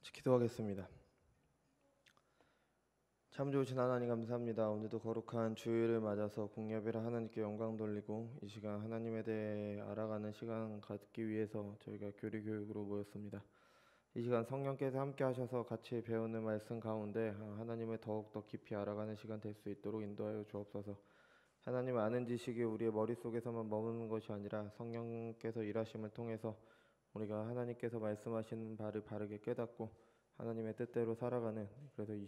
기도하겠습니다. 참 좋으신 하나님 감사합니다. 오늘도 거룩한 주일을 맞아서 공예배를 하나님께 영광 돌리고 이 시간 하나님에 대해 알아가는 시간 갖기 위해서 저희가 교리 교육으로 모였습니다. 이 시간 성령께서 함께 하셔서 같이 배우는 말씀 가운데 하나님을 더욱더 깊이 알아가는 시간 될 수 있도록 인도하여 주옵소서. 하나님 아는 지식이 우리의 머릿속에서만 머무는 것이 아니라 성령께서 일하심을 통해서 우리가 하나님께서 말씀하시는 바를 바르게 깨닫고 하나님의 뜻대로 살아가는, 그래서 이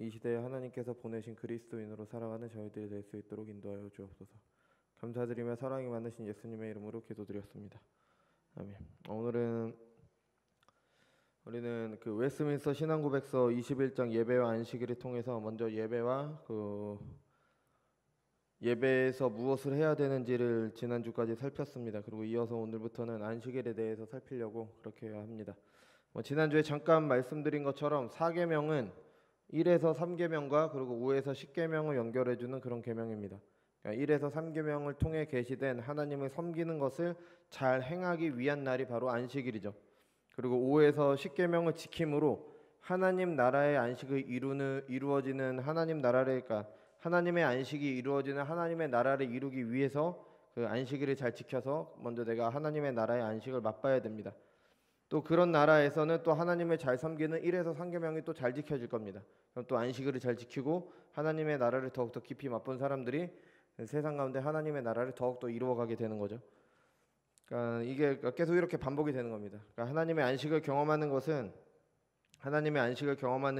시대에 하나님께서 보내신 그리스도인으로 살아가는 저희들이 될 수 있도록 인도하여 주옵소서. 감사드리며 사랑이 많으신 예수님의 이름으로 기도드렸습니다. 아멘. 우리는 그 웨스트민스터 신앙고백서 21장 예배와 안식일을 통해서 먼저 예배와 예배에서 무엇을 해야 되는지를 지난주까지 살폈습니다. 그리고 이어서 오늘부터는 안식일에 대해서 살피려고 그렇게 합니다. 지난주에 잠깐 말씀드린 것처럼 4계명은 1에서 3계명과 그리고 5에서 10계명을 연결해주는 그런 계명입니다. 1에서 3계명을 통해 계시된 하나님을 섬기는 것을 잘 행하기 위한 날이 바로 안식일이죠. 그리고 5에서 10계명을 지킴으로 하나님 나라의 안식을 이루어지는 하나님의 안식이 이루어지는 하나님의 나라를 이루기 위해서 그 안식일을 잘 지켜서 먼저 내가 하나님의 나라의 안식을 맛봐야 됩니다. 또 그런 나라에서는 또 하나님을 잘 섬기는 1에서 3계명이 또 잘 지켜질 겁니다. 그럼 또 안식일을 잘 지키고 하나님의 나라를 더욱더 깊이 맛본 사람들이 세상 가운데 하나님의 나라를 더욱더 이루어가게 되는 거죠. 그러니까 이게 계속 이렇게 반복이 되는 겁니다. 그러니까 하나님의 안식을 경험하는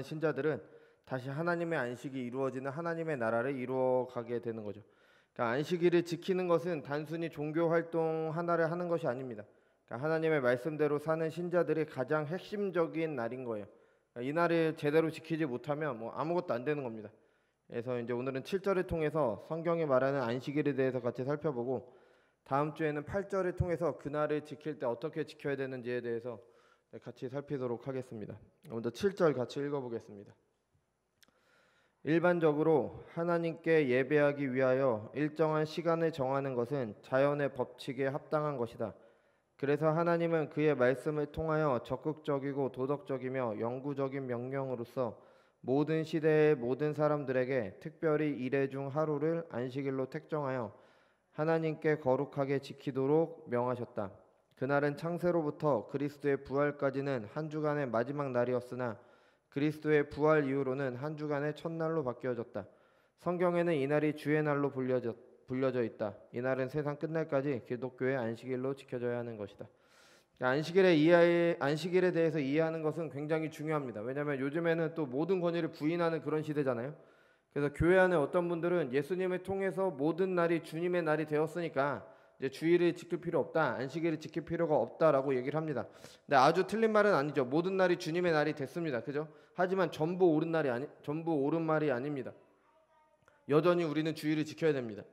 신자들은 다시 하나님의 안식이 이루어지는 하나님의 나라를 이루어가게 되는 거죠. 그러니까 안식일을 지키는 것은 단순히 종교 활동 하나를 하는 것이 아닙니다. 그러니까 하나님의 말씀대로 사는 신자들이 가장 핵심적인 날인 거예요. 그러니까 이 날을 제대로 지키지 못하면 아무것도 안 되는 겁니다. 그래서 이제 오늘은 7절을 통해서 성경이 말하는 안식일에 대해서 같이 살펴보고, 다음 주에는 8절을 통해서 그날을 지킬 때 어떻게 지켜야 되는지에 대해서 같이 살피도록 하겠습니다. 먼저 7절 같이 읽어보겠습니다. 일반적으로 하나님께 예배하기 위하여 일정한 시간을 정하는 것은 자연의 법칙에 합당한 것이다. 그래서 하나님은 그의 말씀을 통하여 적극적이고 도덕적이며 영구적인 명령으로서 모든 시대의 모든 사람들에게 특별히 이레 중 하루를 안식일로 택정하여 하나님께 거룩하게 지키도록 명하셨다. 그날은 창세로부터 그리스도의 부활까지는 한 주간의 마지막 날이었으나 그리스도의 부활 이후로는 한 주간의 첫날로 바뀌어졌다. 성경에는 이날이 주의 날로 불려져 있다. 이날은 세상 끝날까지 기독교의 안식일로 지켜져야 하는 것이다. 안식일에 대해서 이해하는 것은 굉장히 중요합니다. 왜냐하면 요즘에는 또 모든 권위를 부인하는 그런 시대잖아요. 그래서 교회 안에 어떤 분들은 예수님을 통해서 모든 날이 주님의 날이 되었으니까 이제 주일을 지킬 필요 없다, 안식일을 지킬 필요가 없다라고 얘기를 합니다. 근데 아주 틀린 말은 아니죠. 모든 날이 주님의 날이 됐습니다. 그죠? 하지만 전부 옳은 말이 아닙니다. 여전히 우리는 주일을 지켜야 됩니다.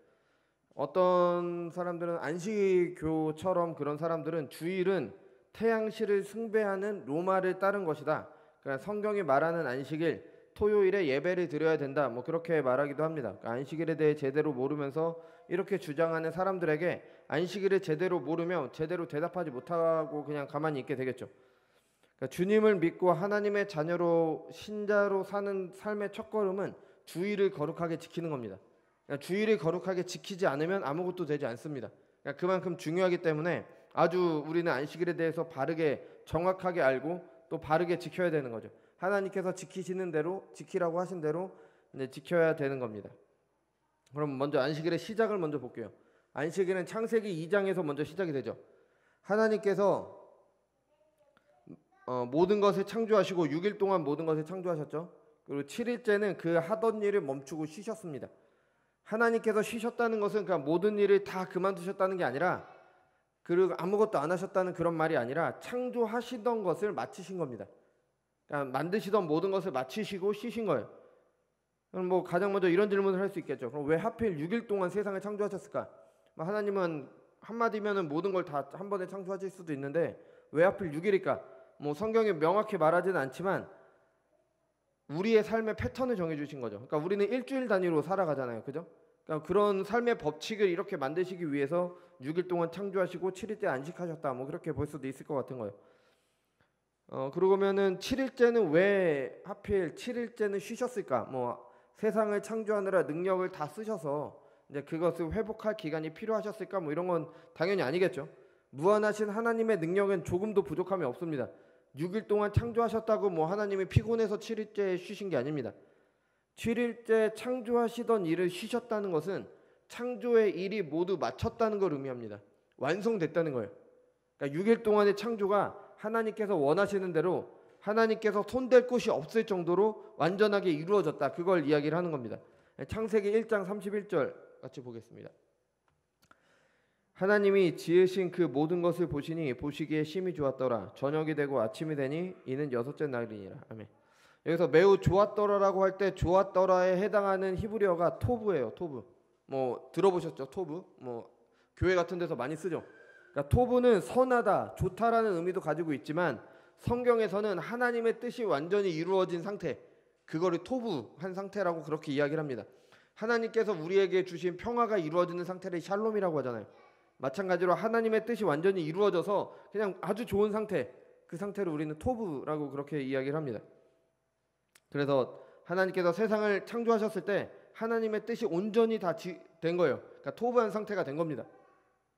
어떤 사람들은 안식교처럼 그런 사람들은 주일은 태양신을 숭배하는 로마를 따른 것이다. 그러니까 성경이 말하는 안식일, 토요일에 예배를 드려야 된다, 그렇게 말하기도 합니다. 그러니까 안식일에 대해 제대로 모르면서 이렇게 주장하는 사람들에게 안식일을 제대로 모르면 제대로 대답하지 못하고 그냥 가만히 있게 되겠죠. 그러니까 주님을 믿고 하나님의 자녀로 신자로 사는 삶의 첫걸음은 주일을 거룩하게 지키는 겁니다. 그러니까 주일을 거룩하게 지키지 않으면 아무것도 되지 않습니다. 그러니까 그만큼 중요하기 때문에 아주 우리는 안식일에 대해서 바르게 정확하게 알고 또 바르게 지켜야 되는 거죠. 하나님께서 지키시는 대로, 지키라고 하신 대로 이제 지켜야 되는 겁니다. 그럼 먼저 안식일의 시작을 먼저 볼게요. 안식일은 창세기 2장에서 먼저 시작이 되죠. 하나님께서 모든 것을 창조하시고 6일 동안 모든 것을 창조하셨죠. 그리고 7일째는 그 하던 일을 멈추고 쉬셨습니다. 하나님께서 쉬셨다는 것은 그냥 모든 일을 다 그만두셨다는 게 아니라, 그리고 아무것도 안 하셨다는 그런 말이 아니라 창조하시던 것을 마치신 겁니다. 그러니까 만드시던 모든 것을 마치시고 쉬신 거예요. 그럼 가장 먼저 이런 질문을 할 수 있겠죠. 그럼 왜 하필 6일 동안 세상을 창조하셨을까? 하나님은 한마디면은 모든 걸 다 한 번에 창조하실 수도 있는데 왜 하필 6일일까? 성경이 명확히 말하지는 않지만 우리의 삶의 패턴을 정해주신 거죠. 그러니까 우리는 일주일 단위로 살아가잖아요. 그죠? 그러니까 그런 삶의 법칙을 이렇게 만드시기 위해서 6일 동안 창조하시고 7일 때 안식하셨다, 그렇게 볼 수도 있을 것 같은 거예요. 그러면은 7일째는 왜 하필 7일째는 쉬셨을까? 뭐 세상을 창조하느라 능력을 다 쓰셔서 이제 그것을 회복할 기간이 필요하셨을까? 뭐 이런 건 당연히 아니겠죠. 무한하신 하나님의 능력은 조금도 부족함이 없습니다. 6일 동안 창조하셨다고 뭐 하나님이 피곤해서 7일째 쉬신 게 아닙니다. 7일째 창조하시던 일을 쉬셨다는 것은 창조의 일이 모두 마쳤다는 걸 의미합니다. 완성됐다는 거예요. 그러니까 6일 동안의 창조가 하나님께서 원하시는 대로 하나님께서 손댈 곳이 없을 정도로 완전하게 이루어졌다. 그걸 이야기를 하는 겁니다. 창세기 1장 31절 같이 보겠습니다. 하나님이 지으신 그 모든 것을 보시니 보시기에 심히 좋았더라. 저녁이 되고 아침이 되니 이는 여섯째 날이니라. 아멘. 여기서 매우 좋았더라라고 할 때 좋았더라에 해당하는 히브리어가 토브예요. 토브. 뭐 들어보셨죠? 토브. 뭐 교회 같은 데서 많이 쓰죠. 그러니까 토브는 선하다, 좋다라는 의미도 가지고 있지만 성경에서는 하나님의 뜻이 완전히 이루어진 상태, 그거를 토브한 상태라고 그렇게 이야기를 합니다. 하나님께서 우리에게 주신 평화가 이루어지는 상태를 샬롬이라고 하잖아요. 마찬가지로 하나님의 뜻이 완전히 이루어져서 그냥 아주 좋은 상태, 그 상태를 우리는 토브라고 그렇게 이야기를 합니다. 그래서 하나님께서 세상을 창조하셨을 때 하나님의 뜻이 온전히 다 된 거예요. 그러니까 토브한 상태가 된 겁니다.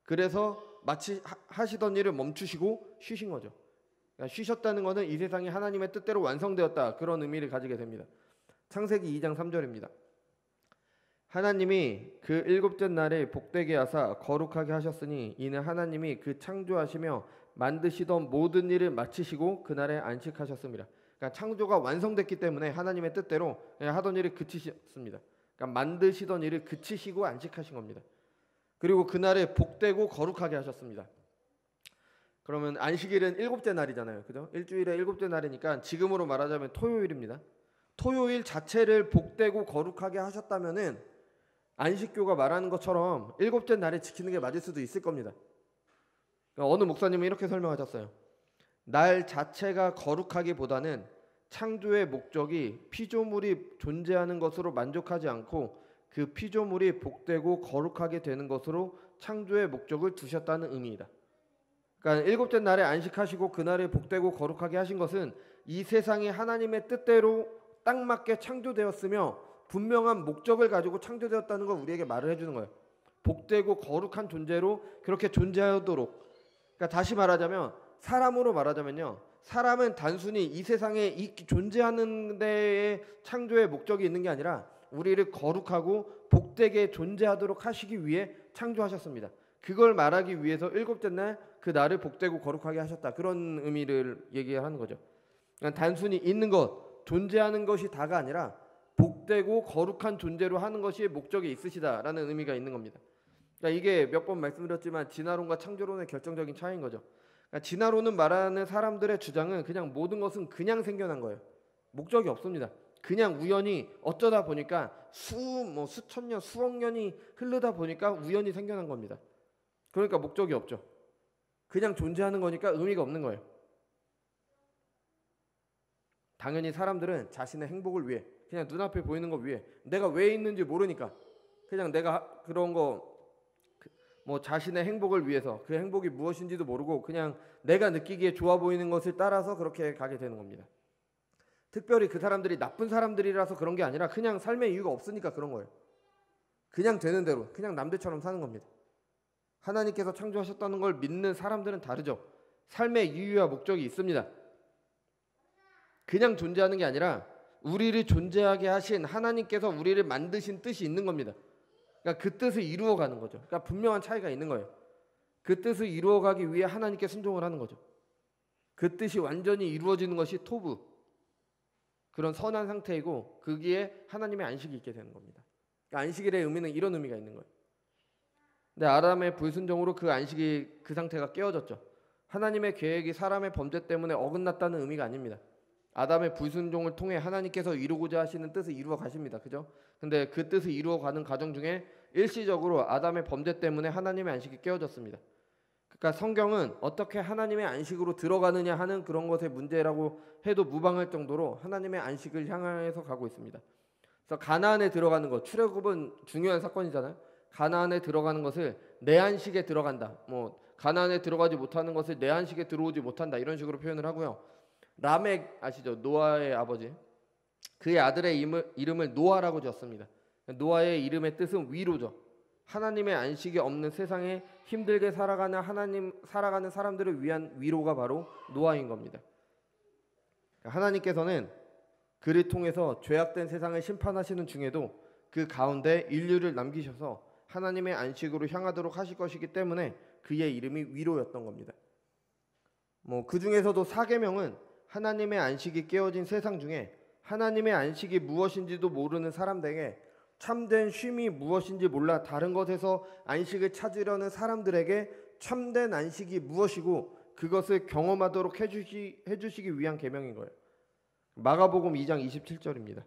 그래서 마치 하시던 일을 멈추시고 쉬신 거죠. 그러니까 쉬셨다는 것은 이 세상이 하나님의 뜻대로 완성되었다, 그런 의미를 가지게 됩니다. 창세기 2장 3절입니다. 하나님이 그 일곱째 날에 복되게 하사 거룩하게 하셨으니 이는 하나님이 그 창조하시며 만드시던 모든 일을 마치시고 그날에 안식하셨습니다. 그러니까 창조가 완성됐기 때문에 하나님의 뜻대로 하던 일을 그치셨습니다. 그러니까 만드시던 일을 그치시고 안식하신 겁니다. 그리고 그날에 복되고 거룩하게 하셨습니다. 그러면 안식일은 일곱째 날이잖아요. 그죠? 일주일에 일곱째 날이니까 지금으로 말하자면 토요일입니다. 토요일 자체를 복되고 거룩하게 하셨다면은 안식교가 말하는 것처럼 일곱째 날에 지키는 게 맞을 수도 있을 겁니다. 그러니까 어느 목사님은 이렇게 설명하셨어요. 날 자체가 거룩하기보다는 창조의 목적이 피조물이 존재하는 것으로 만족하지 않고 그 피조물이 복되고 거룩하게 되는 것으로 창조의 목적을 두셨다는 의미이다. 그러니까 일곱째 날에 안식하시고 그날에 복되고 거룩하게 하신 것은 이 세상이 하나님의 뜻대로 딱 맞게 창조되었으며 분명한 목적을 가지고 창조되었다는 걸 우리에게 말을 해주는 거예요. 복되고 거룩한 존재로 그렇게 존재하도록. 그러니까 다시 말하자면, 사람으로 말하자면요, 사람은 단순히 이 세상에 존재하는 데에 창조의 목적이 있는 게 아니라 우리를 거룩하고 복되게 존재하도록 하시기 위해 창조하셨습니다. 그걸 말하기 위해서 일곱째 날 그 날을 복되고 거룩하게 하셨다, 그런 의미를 얘기하는 거죠. 그러니까 단순히 있는 것, 존재하는 것이 다가 아니라 복되고 거룩한 존재로 하는 것이 목적이 있으시다라는 의미가 있는 겁니다. 그러니까 이게 몇 번 말씀드렸지만 진화론과 창조론의 결정적인 차이인 거죠. 그러니까 진화론은 말하는 사람들의 주장은 그냥 모든 것은 그냥 생겨난 거예요. 목적이 없습니다. 그냥 우연히 어쩌다 보니까 수천 년, 수억 년이 흐르다 보니까 우연히 생겨난 겁니다. 그러니까 목적이 없죠. 그냥 존재하는 거니까 의미가 없는 거예요. 당연히 사람들은 자신의 행복을 위해, 그냥 눈앞에 보이는 것 위해, 내가 왜 있는지 모르니까 그냥 내가 그런 거 뭐 자신의 행복을 위해서, 그 행복이 무엇인지도 모르고 그냥 내가 느끼기에 좋아 보이는 것을 따라서 그렇게 가게 되는 겁니다. 특별히 그 사람들이 나쁜 사람들이라서 그런 게 아니라 그냥 삶의 이유가 없으니까 그런 거예요. 그냥 되는 대로 그냥 남들처럼 사는 겁니다. 하나님께서 창조하셨다는 걸 믿는 사람들은 다르죠. 삶의 이유와 목적이 있습니다. 그냥 존재하는 게 아니라 우리를 존재하게 하신 하나님께서 우리를 만드신 뜻이 있는 겁니다. 그러니까 그 뜻을 이루어가는 거죠. 그러니까 분명한 차이가 있는 거예요. 그 뜻을 이루어가기 위해 하나님께 순종을 하는 거죠. 그 뜻이 완전히 이루어지는 것이 토부, 그런 선한 상태이고 거기에 하나님의 안식이 있게 되는 겁니다. 그러니까 안식일의 의미는 이런 의미가 있는 거예요. 근데 아담의 불순종으로 그 안식이, 그 상태가 깨어졌죠. 하나님의 계획이 사람의 범죄 때문에 어긋났다는 의미가 아닙니다. 아담의 불순종을 통해 하나님께서 이루고자 하시는 뜻을 이루어 가십니다. 그죠? 근데 그 뜻을 이루어 가는 과정 중에 일시적으로 아담의 범죄 때문에 하나님의 안식이 깨어졌습니다. 그러니까 성경은 어떻게 하나님의 안식으로 들어가느냐 하는 그런 것의 문제라고 해도 무방할 정도로 하나님의 안식을 향해서 가고 있습니다. 그래서 가나안에 들어가는 것, 출애굽은 중요한 사건이잖아요. 가나안에 들어가는 것을 내 안식에 들어간다, 뭐 가나안에 들어가지 못하는 것을 내 안식에 들어오지 못한다, 이런 식으로 표현을 하고요. 라멕 아시죠? 노아의 아버지. 그의 아들의 이름을 노아라고 지었습니다. 노아의 이름의 뜻은 위로죠. 하나님의 안식이 없는 세상에 힘들게 살아가는 사람들을 위한 위로가 바로 노아인 겁니다. 하나님께서는 그를 통해서 죄악된 세상을 심판하시는 중에도 그 가운데 인류를 남기셔서 하나님의 안식으로 향하도록 하실 것이기 때문에 그의 이름이 위로였던 겁니다. 그 중에서도 사계명은 하나님의 안식이 깨어진 세상 중에 하나님의 안식이 무엇인지도 모르는 사람들에게 참된 쉼이 무엇인지 몰라 다른 것에서 안식을 찾으려는 사람들에게 참된 안식이 무엇이고 그것을 경험하도록 해주시기 위한 계명인 거예요. 마가복음 2장 27절입니다.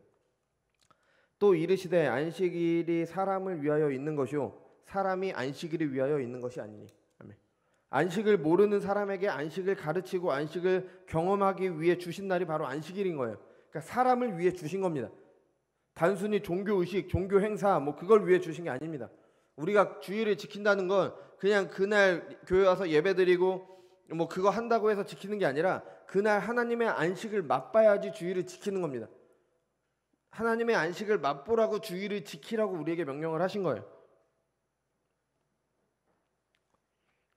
또 이르시되 안식일이 사람을 위하여 있는 것이요 사람이 안식일을 위하여 있는 것이 아니니. 아멘. 안식을 모르는 사람에게 안식을 가르치고 안식을 경험하기 위해 주신 날이 바로 안식일인 거예요. 그러니까 사람을 위해 주신 겁니다. 단순히 종교의식, 종교행사 그걸 위해 주신 게 아닙니다. 우리가 주일을 지킨다는 건 그냥 그날 교회 와서 예배드리고 그거 한다고 해서 지키는 게 아니라 그날 하나님의 안식을 맛봐야지 주일을 지키는 겁니다. 하나님의 안식을 맛보라고 주일을 지키라고 우리에게 명령을 하신 거예요.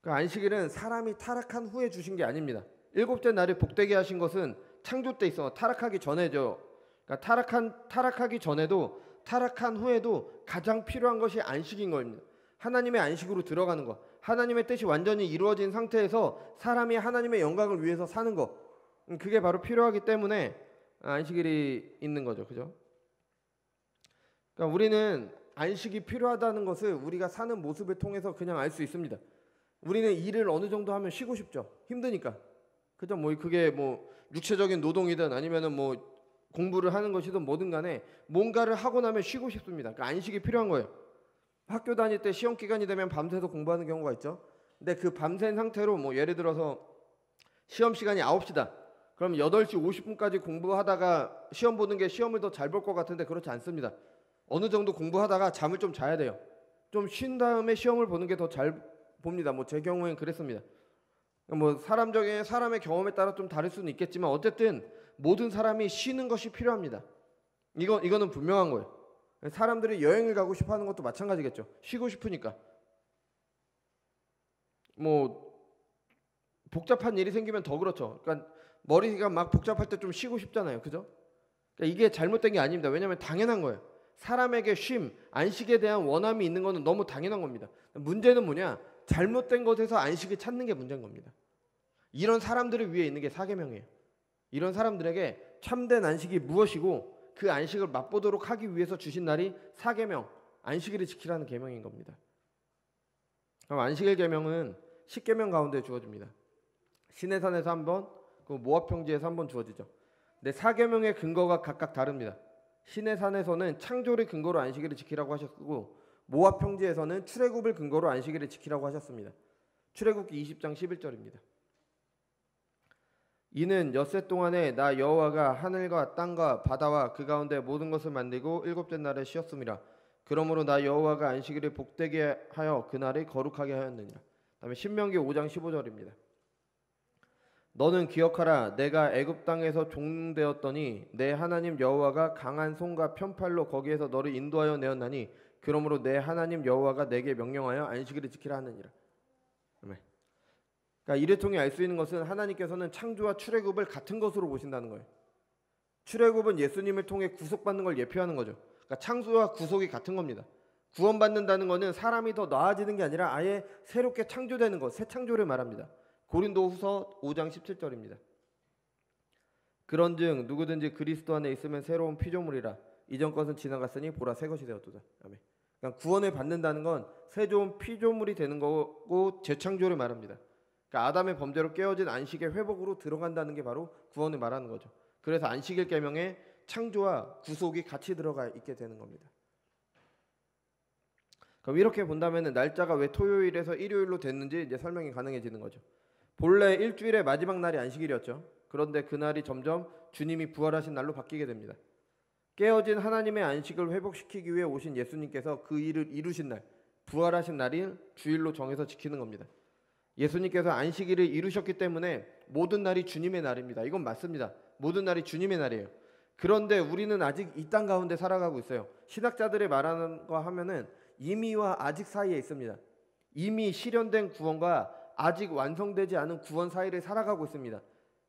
그 안식일은 사람이 타락한 후에 주신 게 아닙니다. 일곱째 날을 복되게 하신 것은 창조 때 있어 타락하기 전에죠. 그러니까 타락하기 전에도 타락한 후에도 가장 필요한 것이 안식인 겁니다. 하나님의 안식으로 들어가는 것, 하나님의 뜻이 완전히 이루어진 상태에서 사람이 하나님의 영광을 위해서 사는 것, 그게 바로 필요하기 때문에 안식일이 있는 거죠, 그죠? 그러니까 우리는 안식이 필요하다는 것을 우리가 사는 모습을 통해서 그냥 알 수 있습니다. 우리는 일을 어느 정도 하면 쉬고 싶죠. 힘드니까. 그죠? 그게 육체적인 노동이든 아니면은 공부를 하는 것이든 뭐든 간에 뭔가를 하고 나면 쉬고 싶습니다. 그러니까 안식이 필요한 거예요. 학교 다닐 때 시험 기간이 되면 밤새서 공부하는 경우가 있죠. 근데 그 밤샌 상태로 예를 들어서 시험 시간이 9시다. 그럼 8시 50분까지 공부하다가 시험 보는 게 시험을 더 잘 볼 것 같은데 그렇지 않습니다. 어느 정도 공부하다가 잠을 좀 자야 돼요. 좀 쉰 다음에 시험을 보는 게 더 잘 봅니다. 제 경우엔 그랬습니다. 사람의 경험에 따라 좀 다를 수는 있겠지만 어쨌든 모든 사람이 쉬는 것이 필요합니다. 이거는 분명한 거예요. 사람들이 여행을 가고 싶어 하는 것도 마찬가지겠죠. 쉬고 싶으니까. 복잡한 일이 생기면 더 그렇죠. 그러니까 머리가 막 복잡할 때 좀 쉬고 싶잖아요. 그죠? 그러니까 이게 잘못된 게 아닙니다. 왜냐하면 당연한 거예요. 사람에게 쉼, 안식에 대한 원함이 있는 것은 너무 당연한 겁니다. 문제는 뭐냐? 잘못된 것에서 안식을 찾는 게 문제인 겁니다. 이런 사람들을 위해 있는 게 사계명이에요. 이런 사람들에게 참된 안식이 무엇이고 그 안식을 맛보도록 하기 위해서 주신 날이 사계명, 안식일을 지키라는 계명인 겁니다. 그럼 안식일 계명은 10계명 가운데 주어집니다. 시내산에서 한 번, 모압평지에서 한 번 주어지죠. 근데 사계명의 근거가 각각 다릅니다. 시내산에서는 창조를 근거로 안식일을 지키라고 하셨고 모압평지에서는 출애굽을 근거로 안식일을 지키라고 하셨습니다. 출애굽기 20장 11절입니다. 이는 엿새 동안에 나 여호와가 하늘과 땅과 바다와 그 가운데 모든 것을 만들고 일곱째 날에 쉬었음이라. 그러므로 나 여호와가 안식일을 복되게 하여 그날을 거룩하게 하였느니라. 다음에 신명기 5장 15절입니다. 너는 기억하라. 내가 애굽 땅에서 종되었더니 내 하나님 여호와가 강한 손과 편팔로 거기에서 너를 인도하여 내었나니 그러므로 내 하나님 여호와가 내게 명령하여 안식일을 지키라 하느니라. 아멘. 그러니까 이를 통해 알 수 있는 것은 하나님께서는 창조와 출애굽을 같은 것으로 보신다는 거예요. 출애굽은 예수님을 통해 구속받는 걸 예표하는 거죠. 그러니까 창조와 구속이 같은 겁니다. 구원받는다는 것은 사람이 더 나아지는 게 아니라 아예 새롭게 창조되는 것, 새 창조를 말합니다. 고린도후서 5장 17절입니다. 그런즉 누구든지 그리스도 안에 있으면 새로운 피조물이라. 이전 것은 지나갔으니 보라 새 것이 되었도다. 아멘. 그러니까 구원을 받는다는 건 새 좋은 피조물이 되는 거고 재창조를 말합니다. 그러니까 아담의 범죄로 깨어진 안식의 회복으로 들어간다는 게 바로 구원을 말하는 거죠. 그래서 안식일 계명에 창조와 구속이 같이 들어가 있게 되는 겁니다. 그럼 이렇게 본다면 날짜가 왜 토요일에서 일요일로 됐는지 이제 설명이 가능해지는 거죠. 본래 일주일의 마지막 날이 안식일이었죠. 그런데 그날이 점점 주님이 부활하신 날로 바뀌게 됩니다. 깨어진 하나님의 안식을 회복시키기 위해 오신 예수님께서 그 일을 이루신 날, 부활하신 날이 주일로 정해서 지키는 겁니다. 예수님께서 안식일을 이루셨기 때문에 모든 날이 주님의 날입니다. 이건 맞습니다. 모든 날이 주님의 날이에요. 그런데 우리는 아직 이 땅 가운데 살아가고 있어요. 신학자들이 말하는 거 하면은 이미와 아직 사이에 있습니다. 이미 실현된 구원과 아직 완성되지 않은 구원 사이를 살아가고 있습니다.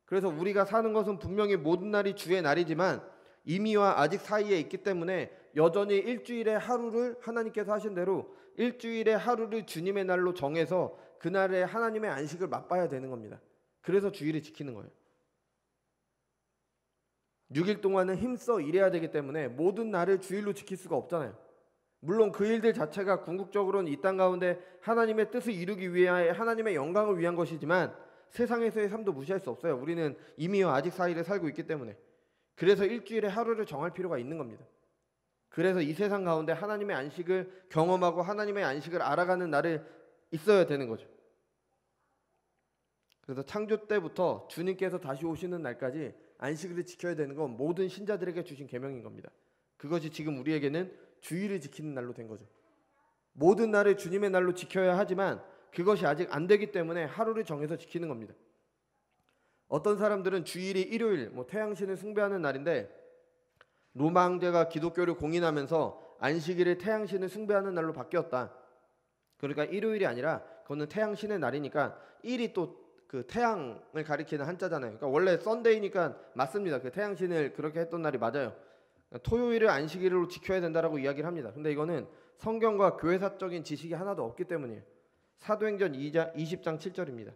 그래서 우리가 사는 것은 분명히 모든 날이 주의 날이지만 이미와 아직 사이에 있기 때문에 여전히 일주일의 하루를 하나님께서 하신 대로 일주일의 하루를 주님의 날로 정해서 그날에 하나님의 안식을 맛봐야 되는 겁니다. 그래서 주일을 지키는 거예요. 6일 동안은 힘써 일해야 되기 때문에 모든 날을 주일로 지킬 수가 없잖아요. 물론 그 일들 자체가 궁극적으로는 이 땅 가운데 하나님의 뜻을 이루기 위해 하나님의 영광을 위한 것이지만 세상에서의 삶도 무시할 수 없어요. 우리는 이미와 아직 사이를 살고 있기 때문에. 그래서 일주일에 하루를 정할 필요가 있는 겁니다. 그래서 이 세상 가운데 하나님의 안식을 경험하고 하나님의 안식을 알아가는 날을 있어야 되는 거죠. 그래서 창조 때부터 주님께서 다시 오시는 날까지 안식일을 지켜야 되는 건 모든 신자들에게 주신 계명인 겁니다. 그것이 지금 우리에게는 주일을 지키는 날로 된 거죠. 모든 날을 주님의 날로 지켜야 하지만 그것이 아직 안 되기 때문에 하루를 정해서 지키는 겁니다. 어떤 사람들은 주일이 일요일, 태양신을 숭배하는 날인데 로마 황제가 기독교를 공인하면서 안식일을 태양신을 숭배하는 날로 바뀌었다. 그러니까 일요일이 아니라 그거는 태양신의 날이니까 일이 또 그 태양을 가리키는 한자잖아요. 그러니까 원래 썬데이니까 맞습니다. 그 태양신을 그렇게 했던 날이 맞아요. 토요일을 안식일로 지켜야 된다라고 이야기를 합니다. 근데 이거는 성경과 교회사적인 지식이 하나도 없기 때문이에요. 사도행전 20장 7절입니다.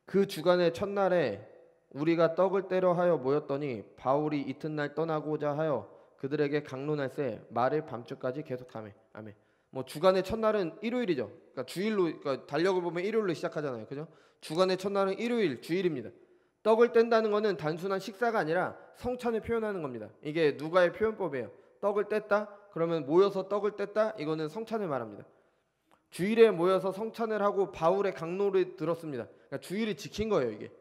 그 주간의 첫날에 우리가 떡을 떼려 하여 모였더니 바울이 이튿날 떠나고자 하여 그들에게 강론할새 말을 밤중까지 계속하매. 아멘. 주간의 첫날은 일요일이죠. 그러니까 주일로, 그러니까 달력을 보면 일요일로 시작하잖아요. 그죠? 주간의 첫날은 일요일, 주일입니다. 떡을 뗀다는 것은 단순한 식사가 아니라 성찬을 표현하는 겁니다. 이게 누가의 표현법이에요. 떡을 뗐다? 그러면 모여서 떡을 뗐다? 이거는 성찬을 말합니다. 주일에 모여서 성찬을 하고 바울의 강론을 들었습니다. 그러니까 주일을 지킨 거예요, 이게.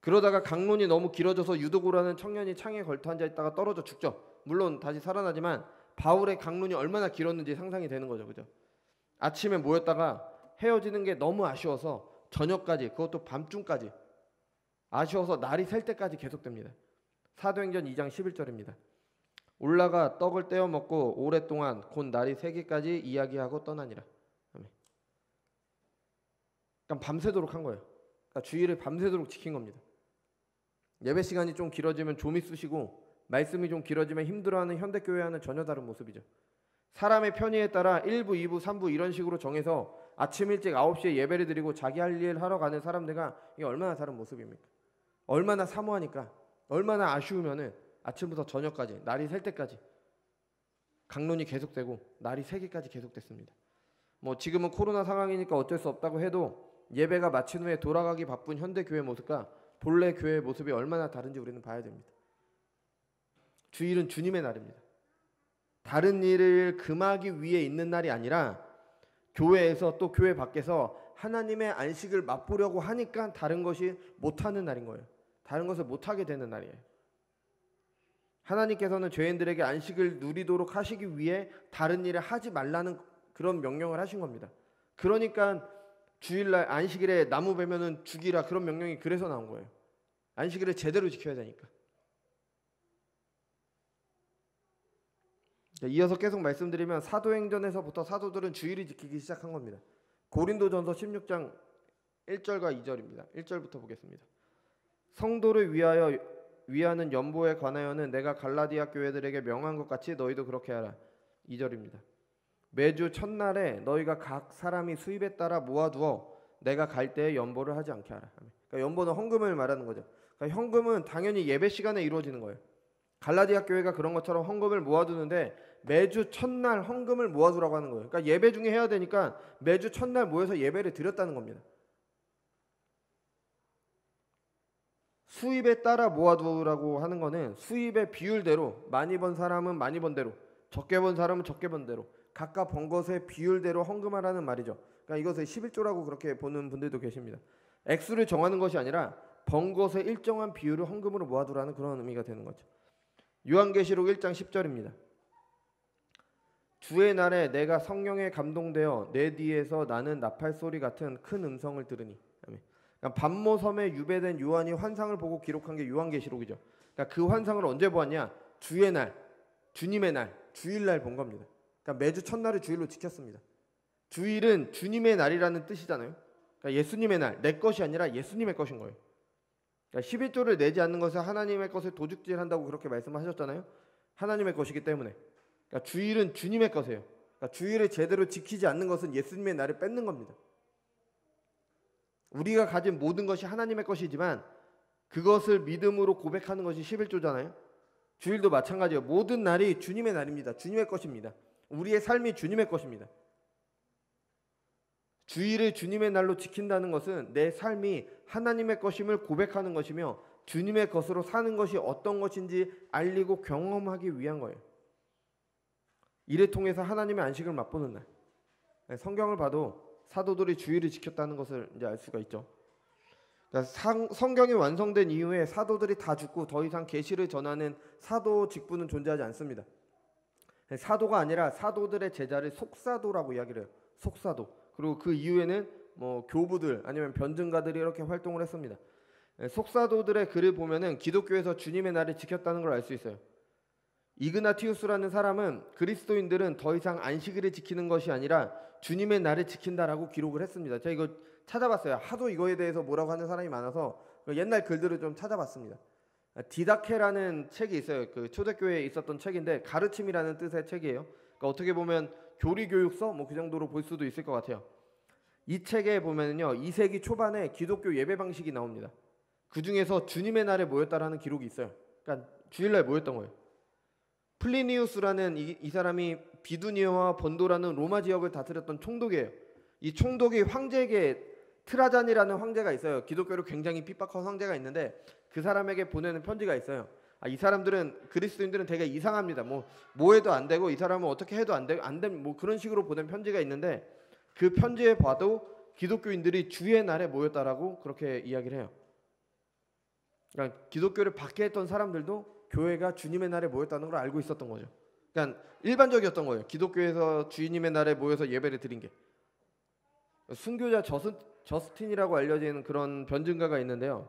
그러다가 강론이 너무 길어져서 유도고라는 청년이 창에 걸터 앉아 있다가 떨어져 죽죠. 물론 다시 살아나지만 바울의 강론이 얼마나 길었는지 상상이 되는 거죠. 그죠? 아침에 모였다가 헤어지는 게 너무 아쉬워서 저녁까지, 그것도 밤중까지 아쉬워서 날이 셀 때까지 계속됩니다. 사도행전 2장 11절입니다. 올라가 떡을 떼어 먹고 오랫동안 곧 날이 새기까지 이야기하고 떠나니라. 그러니까 밤새도록 한 거예요. 그러니까 주일을 밤새도록 지킨 겁니다. 예배 시간이 좀 길어지면 좀이 쑤시고 말씀이 좀 길어지면 힘들어하는 현대교회와는 전혀 다른 모습이죠. 사람의 편의에 따라 1부, 2부, 3부 이런 식으로 정해서 아침 일찍 9시에 예배를 드리고 자기 할 일 하러 가는 사람들과 이게 얼마나 다른 모습입니까? 얼마나 사모하니까, 얼마나 아쉬우면은 아침부터 저녁까지, 날이 셀 때까지 강론이 계속되고 날이 새기까지 계속됐습니다. 지금은 코로나 상황이니까 어쩔 수 없다고 해도 예배가 마친 후에 돌아가기 바쁜 현대교회 모습과 본래 교회의 모습이 얼마나 다른지 우리는 봐야 됩니다. 주일은 주님의 날입니다. 다른 일을 금하기 위해 있는 날이 아니라 교회에서 또 교회 밖에서 하나님의 안식을 맛보려고 하니까 다른 것이 못하는 날인 거예요. 다른 것을 못하게 되는 날이에요. 하나님께서는 죄인들에게 안식을 누리도록 하시기 위해 다른 일을 하지 말라는 그런 명령을 하신 겁니다. 그러니까 주일날 안식일에 나무 베면은 죽이라, 그런 명령이 그래서 나온 거예요. 안식일을 제대로 지켜야 되니까. 이어서 계속 말씀드리면 사도행전에서부터 사도들은 주일을 지키기 시작한 겁니다. 고린도전서 16장 1절과 2절입니다. 1절부터 보겠습니다. 성도를 위하는 연보에 관하여는 내가 갈라디아 교회들에게 명한 것 같이 너희도 그렇게 하라. 2절입니다. 매주 첫날에 너희가 각 사람이 수입에 따라 모아두어 내가 갈 때에 연보를 하지 않게 하라. 그러니까 연보는 헌금을 말하는 거죠. 그러니까 헌금은 당연히 예배 시간에 이루어지는 거예요. 갈라디아 교회가 그런 것처럼 헌금을 모아두는데 매주 첫날 헌금을 모아두라고 하는 거예요. 그러니까 예배 중에 해야 되니까 매주 첫날 모여서 예배를 드렸다는 겁니다. 수입에 따라 모아두라고 하는 거는 수입의 비율대로, 많이 번 사람은 많이 번 대로, 적게 번 사람은 적게 번 대로 각각 번 것의 비율대로 헌금하라는 말이죠. 그러니까 이것을 11조라고 그렇게 보는 분들도 계십니다. 액수를 정하는 것이 아니라 번 것의 일정한 비율을 헌금으로 모아두라는 그런 의미가 되는 거죠. 요한계시록 1장 10절입니다. 주의 날에 내가 성령에 감동되어 내 뒤에서 나는 나팔 소리 같은 큰 음성을 들으니. 아멘. 그러니까 반모섬에 유배된 요한이 환상을 보고 기록한 게 요한계시록이죠. 그러니까 그 환상을 언제 보았냐? 주의 날, 주님의 날, 주일날 본 겁니다. 그러니까 매주 첫날을 주일로 지켰습니다. 주일은 주님의 날이라는 뜻이잖아요. 그러니까 예수님의 날, 내 것이 아니라 예수님의 것인 거예요. 그러니까 11조를 내지 않는 것은 하나님의 것을 도둑질한다고 그렇게 말씀하셨잖아요. 하나님의 것이기 때문에. 그러니까 주일은 주님의 것이에요. 그러니까 주일을 제대로 지키지 않는 것은 예수님의 날을 뺏는 겁니다. 우리가 가진 모든 것이 하나님의 것이지만 그것을 믿음으로 고백하는 것이 11조잖아요. 주일도 마찬가지예요. 모든 날이 주님의 날입니다. 주님의 것입니다. 우리의 삶이 주님의 것입니다. 주일을 주님의 날로 지킨다는 것은 내 삶이 하나님의 것임을 고백하는 것이며 주님의 것으로 사는 것이 어떤 것인지 알리고 경험하기 위한 거예요. 이를 통해서 하나님의 안식을 맛보는 날. 성경을 봐도 사도들이 주일을 지켰다는 것을 이제 알 수가 있죠. 그러니까 성경이 완성된 이후에 사도들이 다 죽고 더 이상 계시를 전하는 사도 직분은 존재하지 않습니다. 사도가 아니라 사도들의 제자를 속사도라고 이야기를 해요. 속사도. 그리고 그 이후에는 뭐 교부들 아니면 변증가들이 이렇게 활동을 했습니다. 속사도들의 글을 보면은 기독교에서 주님의 날을 지켰다는 걸 알 수 있어요. 이그나티우스라는 사람은 그리스도인들은 더 이상 안식일을 지키는 것이 아니라 주님의 날을 지킨다라고 기록을 했습니다. 제가 이거 찾아봤어요. 하도 이거에 대해서 뭐라고 하는 사람이 많아서 옛날 글들을 좀 찾아봤습니다. 디다케라는 책이 있어요. 그 초대교회에 있었던 책인데 가르침이라는 뜻의 책이에요. 그러니까 어떻게 보면 교리교육서 뭐 그 정도로 볼 수도 있을 것 같아요. 이 책에 보면은요 2세기 초반에 기독교 예배 방식이 나옵니다. 그 중에서 주님의 날에 모였다라는 기록이 있어요. 그러니까 주일날 모였던 거예요. 플리니우스라는 이 사람이 비두니아와 본도라는 로마 지역을 다스렸던 총독이에요. 이 총독이 황제에게 트라잔이라는 황제가 있어요. 기독교를 굉장히 핍박한 황제가 있는데 그 사람에게 보내는 편지가 있어요. 이 사람들은 그리스도인들은 되게 이상합니다. 뭐 해도 안 되고 이 사람은 어떻게 해도 안 되고 뭐 그런 식으로 보낸 편지가 있는데 그 편지에 봐도 기독교인들이 주의 날에 모였다라고 그렇게 이야기를 해요. 그러니까 기독교를 박해했던 사람들도 교회가 주님의 날에 모였다는 걸 알고 있었던 거죠. 그러니까 일반적이었던 거예요. 기독교에서 주님의 날에 모여서 예배를 드린 게. 순교자 저스틴이라고 알려지는 그런 변증가가 있는데요.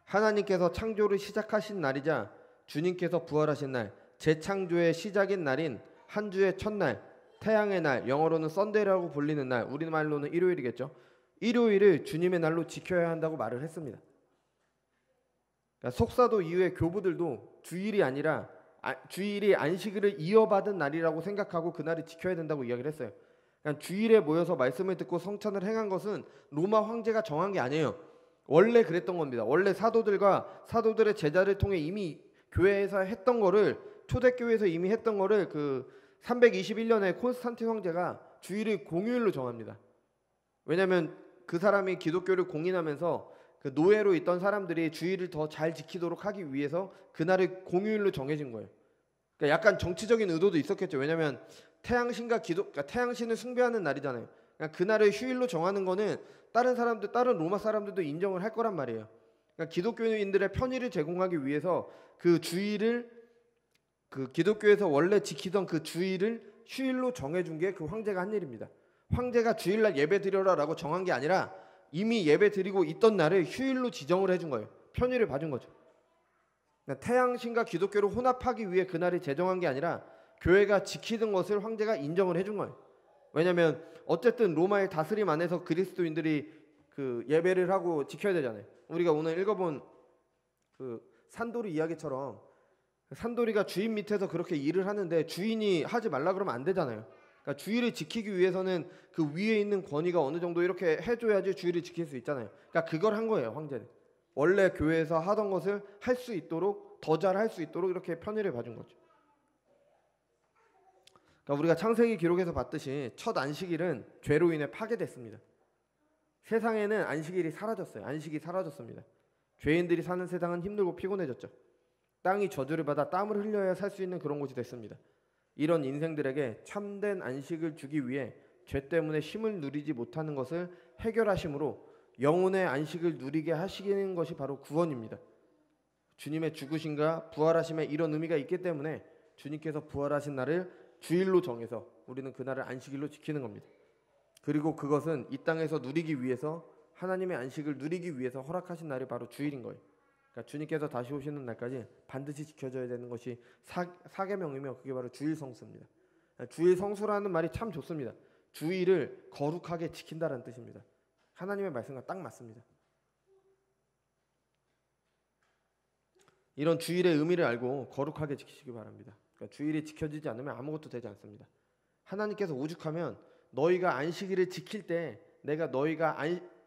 하나님께서 창조를 시작하신 날이자 주님께서 부활하신 날, 재창조의 시작인 날인 한 주의 첫날, 태양의 날, 영어로는 썬데이라고 불리는 날, 우리말로는 일요일이겠죠. 일요일을 주님의 날로 지켜야 한다고 말을 했습니다. 그러니까 속사도 이후의 교부들도 주일이 아니라 주일이 안식일을 이어받은 날이라고 생각하고 그날을 지켜야 된다고 이야기를 했어요. 그러니까 주일에 모여서 말씀을 듣고 성찬을 행한 것은 로마 황제가 정한 게 아니에요. 원래 그랬던 겁니다. 원래 사도들과 사도들의 제자를 통해 이미 교회에서 했던 거를 초대교회에서 이미 했던 거를 그 321년에 콘스탄틴 황제가 주일을 공휴일로 정합니다. 왜냐하면 그 사람이 기독교를 공인하면서 그 노예로 있던 사람들이 주일을 더 잘 지키도록 하기 위해서 그날을 공휴일로 정해진 거예요. 그러니까 약간 정치적인 의도도 있었겠죠. 왜냐하면 태양신과 그러니까 태양신을 숭배하는 날이잖아요. 그러니까 그날을 휴일로 정하는 거는 다른 로마 사람들도 인정을 할 거란 말이에요. 그러니까 기독교인들의 편의를 제공하기 위해서 그 주일을 그 기독교에서 원래 지키던 그 주일을 휴일로 정해준 게 그 황제가 한 일입니다. 황제가 주일날 예배 드려라라고 정한 게 아니라 이미 예배 드리고 있던 날을 휴일로 지정을 해준 거예요. 편의를 봐준 거죠. 그러니까 태양신과 기독교를 혼합하기 위해 그날을 제정한 게 아니라 교회가 지키던 것을 황제가 인정을 해준 거예요. 왜냐하면 어쨌든 로마의 다스림 안에서 그리스도인들이 그 예배를 하고 지켜야 되잖아요. 우리가 오늘 읽어본 그 산돌이 이야기처럼 산돌이가 주인 밑에서 그렇게 일을 하는데 주인이 하지 말라 그러면 안 되잖아요. 그러니까 주일을 지키기 위해서는 그 위에 있는 권위가 어느 정도 이렇게 해줘야지 주일을 지킬 수 있잖아요. 그러니까 그걸 한 거예요, 황제는. 원래 교회에서 하던 것을 할 수 있도록 더 잘 할 수 있도록 이렇게 편의를 봐준 거죠. 그러니까 우리가 창세기 기록에서 봤듯이 첫 안식일은 죄로 인해 파괴됐습니다. 세상에는 안식일이 사라졌어요. 안식이 사라졌습니다. 죄인들이 사는 세상은 힘들고 피곤해졌죠. 땅이 저주를 받아 땀을 흘려야 살 수 있는 그런 곳이 됐습니다. 이런 인생들에게 참된 안식을 주기 위해 죄 때문에 쉼을 누리지 못하는 것을 해결하심으로 영혼의 안식을 누리게 하시는 것이 바로 구원입니다. 주님의 죽으심과 부활하심에 이런 의미가 있기 때문에 주님께서 부활하신 날을 주일로 정해서 우리는 그날을 안식일로 지키는 겁니다. 그리고 그것은 이 땅에서 누리기 위해서 하나님의 안식을 누리기 위해서 허락하신 날이 바로 주일인 거예요. 그러니까 주님께서 다시 오시는 날까지 반드시 지켜져야 되는 것이 사계명이며 그게 바로 주일 성수입니다. 주일 성수라는 말이 참 좋습니다. 주일을 거룩하게 지킨다는 뜻입니다. 하나님의 말씀과 딱 맞습니다. 이런 주일의 의미를 알고 거룩하게 지키시기 바랍니다. 그러니까 주일이 지켜지지 않으면 아무것도 되지 않습니다. 하나님께서 오죽하면 너희가 안식일을 지킬 때 내가 너희가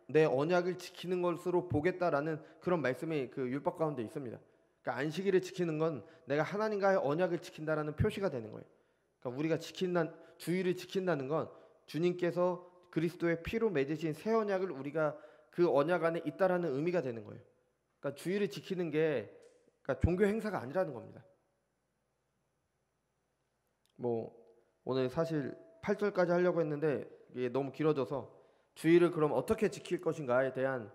내 언약을 지키는 것으로 보겠다라는 그런 말씀이 그 율법 가운데 있습니다. 그러니까 안식일을 지키는 건 내가 하나님과의 언약을 지킨다라는 표시가 되는 거예요. 그러니까 우리가 주일을 지킨다는 건 주님께서 그리스도의 피로 맺으신 새 언약을 우리가 그 언약 안에 있다라는 의미가 되는 거예요. 그러니까 주일을 지키는 게 그러니까 종교 행사가 아니라는 겁니다. 뭐 오늘 사실 8절까지 하려고 했는데 이게 너무 길어져서 주일을 그럼 어떻게 지킬 것인가에 대한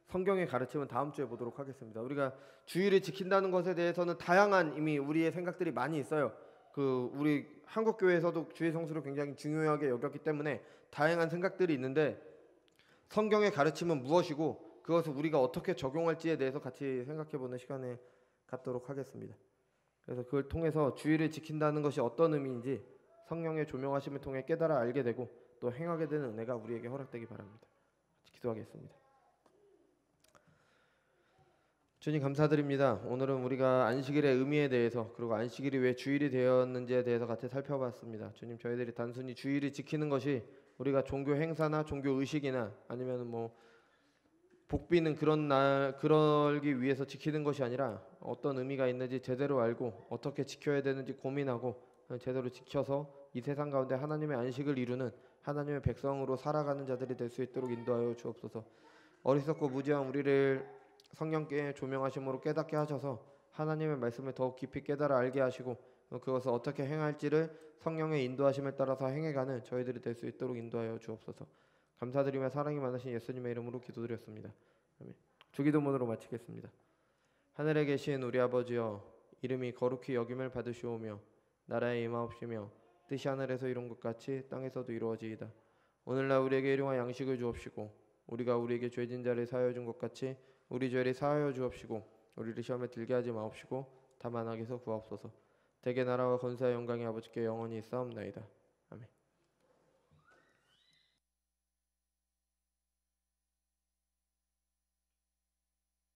성경의 가르침은 다음 주에 보도록 하겠습니다. 우리가 주일을 지킨다는 것에 대해서는 다양한 이미 우리의 생각들이 많이 있어요. 우리 한국 교회에서도 주일 성수를 굉장히 중요하게 여겼기 때문에 다양한 생각들이 있는데 성경의 가르침은 무엇이고 그것을 우리가 어떻게 적용할지에 대해서 같이 생각해보는 시간을 갖도록 하겠습니다. 그래서 그걸 통해서 주일을 지킨다는 것이 어떤 의미인지 성령의 조명하심을 통해 깨달아 알게 되고 또 행하게 되는 은혜가 우리에게 허락되기 바랍니다. 기도하겠습니다. 주님 감사드립니다. 오늘은 우리가 안식일의 의미에 대해서 그리고 안식일이 왜 주일이 되었는지에 대해서 같이 살펴봤습니다. 주님 저희들이 단순히 주일을 지키는 것이 우리가 종교 행사나 종교 의식이나 아니면 뭐 복비는 그런 날 그러기 위해서 지키는 것이 아니라 어떤 의미가 있는지 제대로 알고 어떻게 지켜야 되는지 고민하고 제대로 지켜서 이 세상 가운데 하나님의 안식을 이루는 하나님의 백성으로 살아가는 자들이 될 수 있도록 인도하여 주옵소서. 어리석고 무지한 우리를 성령께 조명하심으로 깨닫게 하셔서 하나님의 말씀을 더욱 깊이 깨달아 알게 하시고 그것을 어떻게 행할지를 성령의 인도하심에 따라서 행해가는 저희들이 될 수 있도록 인도하여 주옵소서. 감사드리며 사랑이 많으신 예수님의 이름으로 기도드렸습니다. 아멘. 주기도문으로 마치겠습니다. 하늘에 계신 우리 아버지여, 이름이 거룩히 여김을 받으시오며 나라에 임하옵시며 뜻이 하늘에서 이룬 것 같이 땅에서도 이루어지이다. 오늘날 우리에게 일용할 양식을 주옵시고 우리가 우리에게 죄진 자를 사하여 준 것 같이 우리 죄를 사하여 주옵시고 우리를 시험에 들게 하지 마옵시고 다만 악에서 구하옵소서. 대개 나라와 권세와 영광이 아버지께 영원히 있사옵나이다.